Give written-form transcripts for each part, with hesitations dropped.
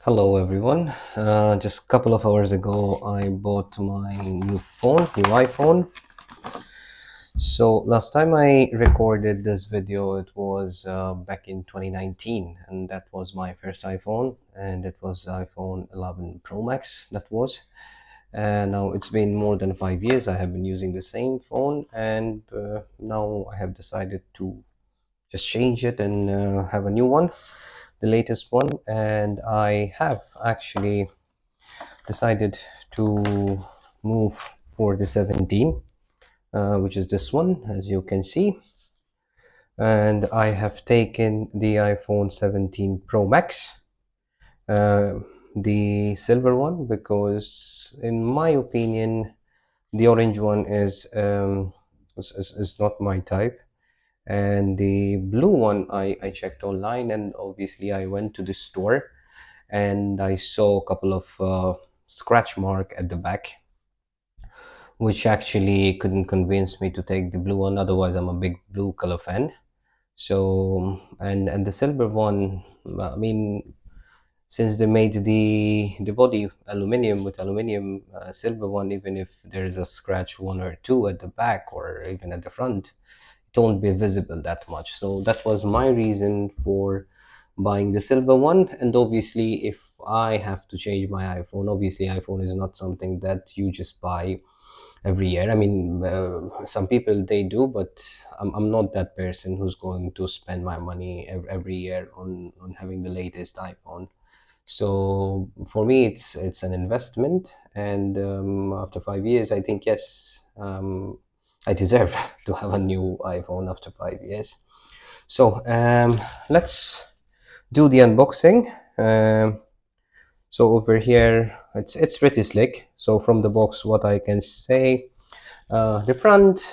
Hello everyone. Just a couple of hours ago, I bought my new iPhone. So last time I recorded this video, it was back in 2019, and that was my first iPhone, and it was iPhone 11 Pro Max. That was, and now it's been more than 5 years. I have been using the same phone, and now I have decided to just change it and have a new one, the latest one, and I have actually decided to move for the 17, which is this one, as you can see. And I have taken the iPhone 17 Pro Max, uh, the silver one, because in my opinion, the orange one is not my type. And the blue one, I checked online, and obviously I went to the store and I saw a couple of scratch mark at the back, which actually couldn't convince me to take the blue one. Otherwise, I'm a big blue color fan. So, and the silver one, I mean, since they made the body aluminum with aluminum, silver one, even if there is a scratch one or two at the back or even at the front, it won't be visible that much. So that was my reason for buying the silver one. And obviously, if I have to change my iPhone, obviously iPhone is not something that you just buy every year. I mean, some people they do, but I'm not that person who's going to spend my money every year on having the latest iPhone. So for me, it's an investment, and after 5 years, I think yes, I deserve to have a new iPhone after 5 years. So let's do the unboxing. So over here, it's pretty slick. So from the box, what I can say, the front,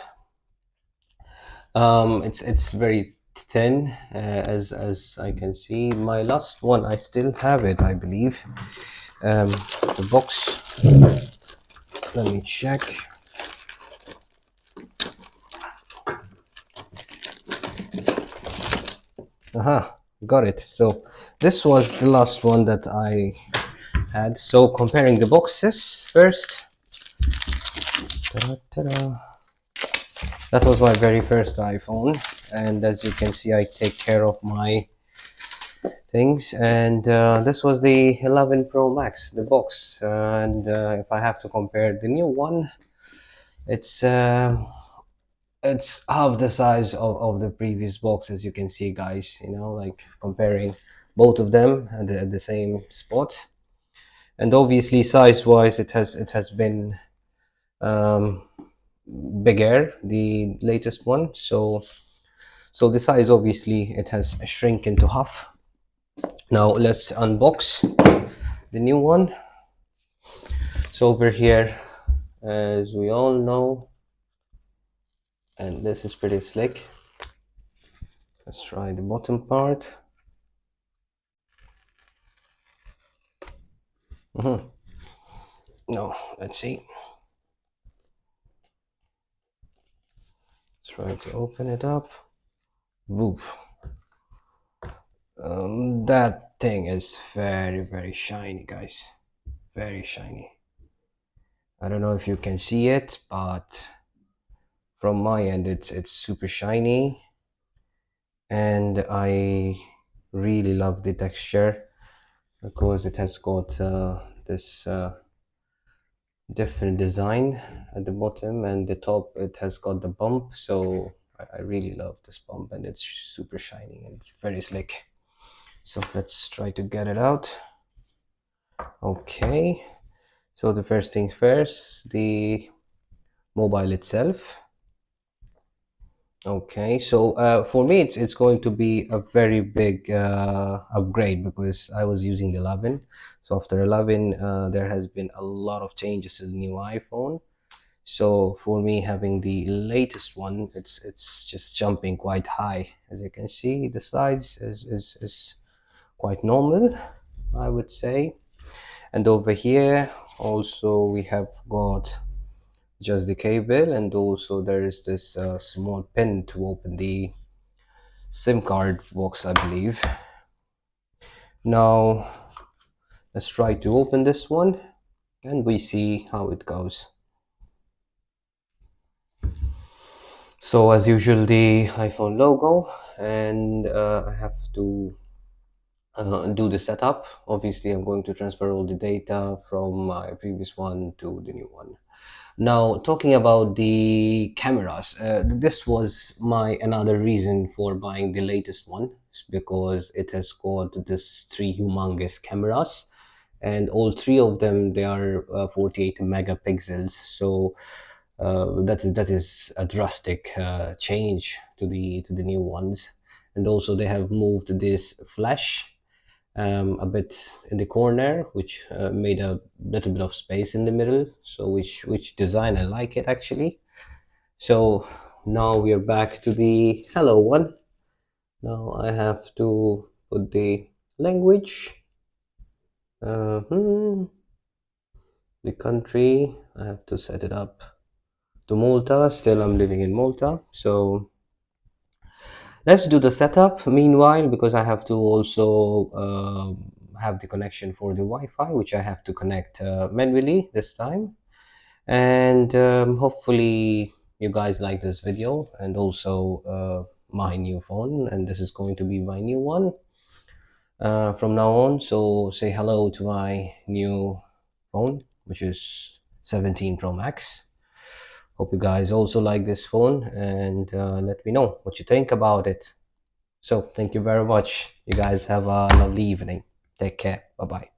it's very thin, as I can see. My last one, I still have it, I believe. The box, let me check. Aha, got it. So this was the last one that I had. So comparing the boxes first. Ta-da. That was my very first iPhone, and as you can see, I take care of my things. And this was the 11 Pro Max, the box. And if I have to compare the new one, it's it's half the size of the previous box, as you can see, guys. You know, like comparing both of them at the same spot. And obviously, size-wise, it has been um, bigger, the latest one. So the size, obviously, it has shrunk into half. Now let's unbox the new one. So over here, as we all know, and this is pretty slick. Let's try the bottom part. No, let's see. Try to open it up. Woof. That thing is very shiny, guys. Very shiny. I don't know if you can see it, but from my end, it's super shiny, and I really love the texture because it has got this different design at the bottom, and the top it has got the bump. So I really love this bump, and it's super shiny and it's very slick. So let's try to get it out. Okay, so the first things first, the mobile itself. Okay, so for me, it's going to be a very big upgrade because I was using the 11. So after 11, there has been a lot of changes to the new iPhone. So for me, having the latest one, it's just jumping quite high. As you can see, the size is quite normal, I would say. And over here, also we have got just the cable, and also there is this small pin to open the SIM card box, I believe. Now Let's try to open this one and we see how it goes. So as usual, the iPhone logo, and I have to do the setup. Obviously, I'm going to transfer all the data from my previous one to the new one. Now, talking about the cameras, this was my another reason for buying the latest one, because it has got this three humongous cameras, and all three of them they are 48 megapixels. So that is a drastic change to the new ones, and also they have moved this flash a bit in the corner, which made a little bit of space in the middle. So which design I like it actually. So now we are back to the hello one. Now I have to put the language, uh, the country. I have to set it up to Malta. Still, I'm living in Malta. So let's do the setup meanwhile, because I have to also have the connection for the Wi-Fi, which I have to connect manually this time. And hopefully you guys like this video, and also my new phone, and this is going to be my new one from now on. So say hello to my new phone, which is 17 Pro Max. Hope you guys also like this phone, and let me know what you think about it. So thank you very much. You guys have a lovely evening. Take care. Bye bye.